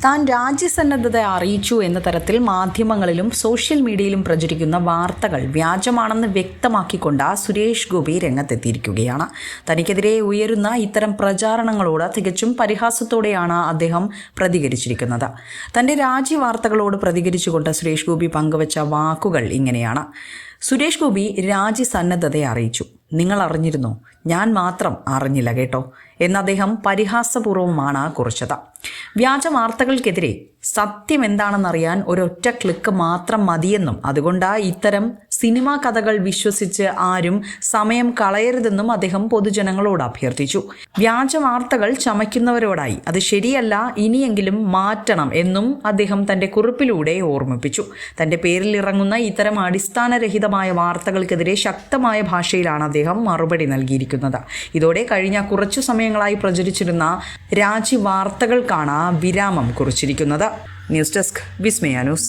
താൻ രാജ്യസന്നദ്ധത അറിയിച്ചു എന്ന തരത്തിൽ മാധ്യമങ്ങളിലും സോഷ്യൽ മീഡിയയിലും പ്രചരിക്കുന്ന വാർത്തകൾ വ്യാജമാണെന്ന് വ്യക്തമാക്കിക്കൊണ്ട് സുരേഷ് ഗോപി രംഗത്തെത്തിയിരിക്കുകയാണ്. തനിക്കെതിരെ ഉയരുന്ന ഇത്തരം പ്രചാരണങ്ങളോട് തികച്ചും പരിഹാസത്തോടെയാണ് അദ്ദേഹം പ്രതികരിച്ചിരിക്കുന്നത്. തന്റെ രാജ്യവാർത്തകളോട് പ്രതികരിച്ചുകൊണ്ട് സുരേഷ് ഗോപി പങ്കുവച്ച വാക്കുകൾ ഇങ്ങനെയാണ്. സുരേഷ് ഗോപി രാജ്യസന്നദ്ധതയെ അറിയിച്ചു. നിങ്ങൾ അറിഞ്ഞിരുന്നോ? ഞാൻ മാത്രം അറിഞ്ഞില്ല കേട്ടോ എന്ന് അദ്ദേഹം പരിഹാസപൂർവ്വമാണ് കുറിച്ചത്. വ്യാജ വാർത്തകൾക്കെതിരെ സത്യം എന്താണെന്നറിയാൻ ഒരൊറ്റ ക്ലിക്ക് മാത്രം മതിയെന്നും അതുകൊണ്ട് ഇത്തരം സിനിമാ കഥകൾ വിശ്വസിച്ച് ആരും സമയം കളയരുതെന്നും അദ്ദേഹം പൊതുജനങ്ങളോട് അഭ്യർത്ഥിച്ചു. വ്യാജ വാർത്തകൾ ചമയ്ക്കുന്നവരോടായി അത് ശരിയല്ല, ഇനിയെങ്കിലും മാറ്റണം എന്നും അദ്ദേഹം തന്റെ കുറിപ്പിലൂടെ ഓർമ്മിപ്പിച്ചു. തന്റെ പേരിൽ ഇറങ്ങുന്ന ഇത്തരം അടിസ്ഥാനരഹിതമായ വാർത്തകൾക്കെതിരെ ശക്തമായ ഭാഷയിലാണ് അദ്ദേഹം മറുപടി നൽകിയിരിക്കുന്നത്. ഇതോടെ കഴിഞ്ഞ കുറച്ചു സമയങ്ങളായി പ്രചരിച്ചിരുന്ന രാജ്യവാർത്തകൾക്കാണ് വിരാമം കുറിച്ചിരിക്കുന്നത്. ന്യൂസ് ഡെസ്ക് വിസ്മയ ന്യൂസ്.